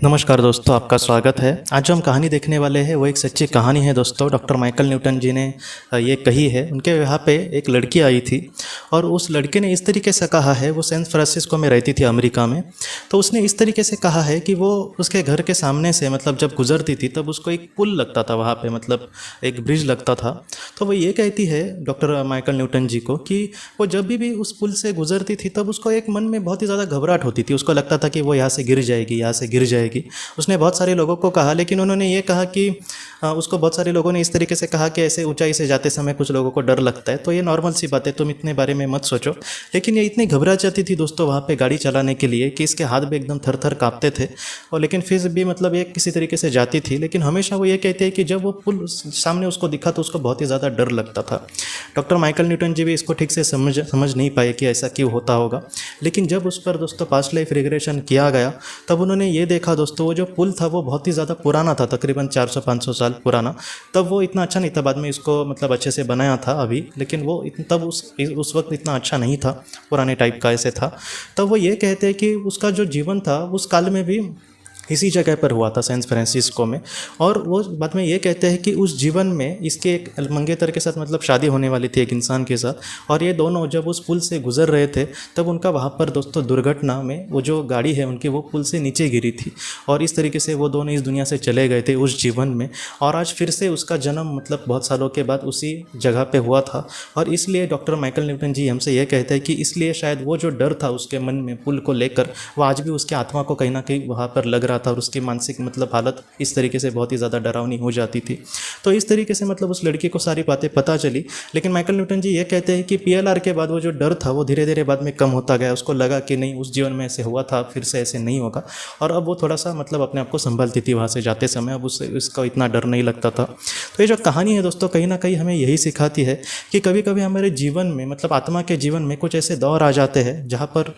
नमस्कार दोस्तों, आपका स्वागत है। आज जो हम कहानी देखने वाले हैं वो एक सच्ची कहानी है दोस्तों। डॉक्टर माइकल न्यूटन जी ने ये कही है। उनके यहाँ पे एक लड़की आई थी और उस लड़के ने इस तरीके से कहा है, वो सैन फ्रांसिस्को में रहती थी अमेरिका में। तो उसने इस तरीके से कहा है कि वो उसके घर के सामने से मतलब जब गुजरती थी तब उसको एक पुल लगता था वहाँ पे, मतलब एक ब्रिज लगता था। तो वो ये कहती है डॉक्टर माइकल न्यूटन जी को कि वो जब भी उस पुल से गुजरती थी तब उसको एक मन में बहुत ही ज़्यादा घबराहट होती थी। उसको लगता था कि वो यहाँ से गिर जाएगी, यहाँ से गिर जाएगी। उसने बहुत सारे लोगों को कहा, लेकिन उन्होंने ये कहा कि उसको बहुत सारे लोगों ने इस तरीके से कहा कि ऐसे ऊंचाई से जाते समय कुछ लोगों को डर लगता है, तो ये नॉर्मल सी बात है, तुम इतने बारे में मत सोचो। लेकिन ये इतनी घबरा जाती थी दोस्तों वहाँ पे गाड़ी चलाने के लिए कि इसके हाथ भी एकदम थर थर काँपते थे। और लेकिन फिर भी मतलब ये किसी तरीके से जाती थी। लेकिन हमेशा वो ये कहते हैं कि जब वो पुल सामने उसको दिखा तो उसको बहुत ही ज़्यादा डर लगता था। डॉक्टर माइकल न्यूटन जी भी इसको ठीक से समझ नहीं पाए कि ऐसा क्यों होता होगा। लेकिन जब उस पर दोस्तों पास्ट लाइफ रिग्रेशन किया गया तब उन्होंने ये देखा दोस्तों, वो जो पुल था वो बहुत ही ज़्यादा पुराना था, तकरीबन 400-500 साल पुराना। तब वो इतना अच्छा नहीं था, बाद में इसको मतलब अच्छे से बनाया था अभी, लेकिन वो तब उस वक्त इतना अच्छा नहीं था, पुराने टाइप का ऐसे था। तब वो ये कहते हैं कि उसका जो जीवन था उस काल में भी इसी जगह पर हुआ था, सैन फ्रांसिस्को में। और वो बाद में ये कहते हैं कि उस जीवन में इसके एक मंगेतर के साथ मतलब शादी होने वाली थी एक इंसान के साथ। और ये दोनों जब उस पुल से गुजर रहे थे तब उनका वहाँ पर दोस्तों दुर्घटना में वो जो गाड़ी है उनकी वो पुल से नीचे गिरी थी। और इस तरीके से वो दोनों इस दुनिया से चले गए थे उस जीवन में। और आज फिर से उसका जन्म मतलब बहुत सालों के बाद उसी जगह पर हुआ था। और इसलिए डॉक्टर माइकल न्यूटन जी हमसे ये कहते हैं कि इसलिए शायद वो जो डर था उसके मन में पुल को लेकर, वो आज भी उसके आत्मा को कहीं ना कहीं वहाँ पर लग था और उसकी मानसिक मतलब हालत इस तरीके से बहुत ही ज़्यादा डरावनी हो जाती थी। तो इस तरीके से मतलब उस लड़की को सारी बातें पता चली। लेकिन माइकल न्यूटन जी ये कहते हैं कि पीएलआर के बाद वो जो डर था वो धीरे धीरे बाद में कम होता गया। उसको लगा कि नहीं, उस जीवन में ऐसे हुआ था, फिर से ऐसे नहीं होगा। और अब वो थोड़ा सा मतलब अपने आप को संभालती थी वहाँ से जाते समय, अब उसका इतना डर नहीं लगता था। तो ये जो कहानी है दोस्तों कहीं ना कहीं हमें यही सिखाती है कि कभी कभी हमारे जीवन में मतलब आत्मा के जीवन में कुछ ऐसे दौर आ जाते हैं जहाँ पर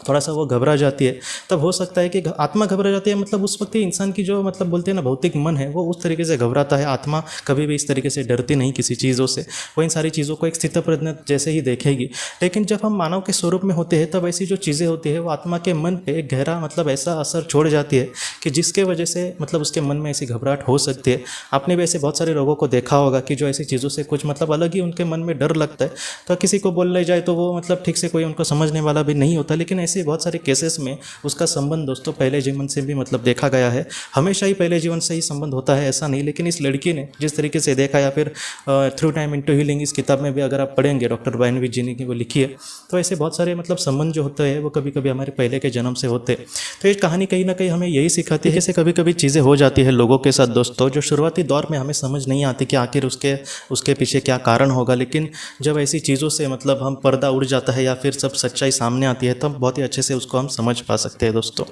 थोड़ा सा वो घबरा जाती है। तब हो सकता है कि आत्मा घबरा जाती है, मतलब उस वक्त इंसान की जो मतलब बोलते हैं ना भौतिक मन है वो उस तरीके से घबराता है। आत्मा कभी भी इस तरीके से डरती नहीं किसी चीज़ों से, वो इन सारी चीज़ों को एक स्थितप्रज्ञ जैसे ही देखेगी। लेकिन जब हम मानव के स्वरूप में होते हैं तब ऐसी जो चीज़ें होती है वो आत्मा के मन पे एक गहरा मतलब ऐसा असर छोड़ जाती है कि जिसके वजह से मतलब उसके मन में ऐसी घबराहट हो सकती है। आपने भी ऐसे बहुत सारे लोगों को देखा होगा कि जो ऐसी चीज़ों से कुछ मतलब अलग ही उनके मन में डर लगता है। तो किसी को बोलने जाए तो वो मतलब ठीक से कोई उनको समझने वाला भी नहीं होता। लेकिन ऐसे बहुत सारे केसेस में उसका संबंध दोस्तों पहले जीवन से भी मतलब देखा गया है। हमेशा ही पहले जीवन से ही संबंध होता है ऐसा नहीं, लेकिन इस लड़की ने जिस तरीके से देखा, या फिर थ्रू टाइम इनटू हीलिंग इस किताब में भी अगर आप पढ़ेंगे, डॉक्टर बायनवी जी ने वो लिखी है, तो ऐसे बहुत सारे मतलब संबंध जो होते हैं वो कभी कभी हमारे पहले के जन्म से होते हैं। तो ये कहानी कहीं ना कहीं हमें यही सिखाती है। जैसे कभी कभी चीज़ें हो जाती है लोगों के साथ दोस्तों, जो शुरुआती दौर में हमें समझ नहीं आती कि आखिर उसके पीछे क्या कारण होगा। लेकिन जब ऐसी चीज़ों से मतलब हम पर्दा उड़ जाता है या फिर सब सच्चाई सामने आती है तब बहुत ही अच्छे से उसको हम समझ पा सकते हैं दोस्तों।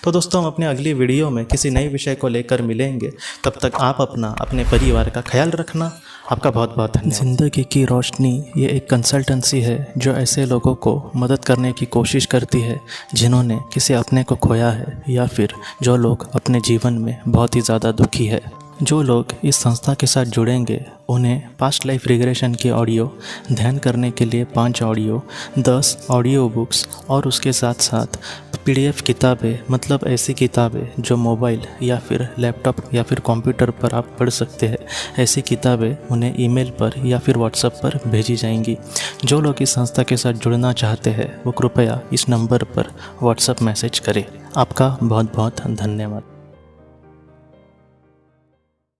तो दोस्तों हम अपने अगली वीडियो में किसी नए विषय को लेकर मिलेंगे। तब तक आप अपने परिवार का ख्याल रखना। आपका बहुत बहुत धन्यवाद। ज़िंदगी की रोशनी ये एक कंसल्टेंसी है जो ऐसे लोगों को मदद करने की कोशिश करती है जिन्होंने किसी अपने को खोया है, या फिर जो लोग अपने जीवन में बहुत ही ज़्यादा दुखी है। जो लोग इस संस्था के साथ जुड़ेंगे उन्हें पास्ट लाइफ रिग्रेशन की ऑडियो, ध्यान करने के लिए 5 ऑडियो, 10 ऑडियो बुक्स और उसके साथ साथ PDF किताबें, मतलब ऐसी किताबें जो मोबाइल या फिर लैपटॉप या फिर कंप्यूटर पर आप पढ़ सकते हैं, ऐसी किताबें उन्हें ईमेल पर या फिर व्हाट्सएप पर भेजी जाएंगी। जो लोग इस संस्था के साथ जुड़ना चाहते हैं वो कृपया इस नंबर पर व्हाट्सएप मैसेज करें। आपका बहुत बहुत धन्यवाद।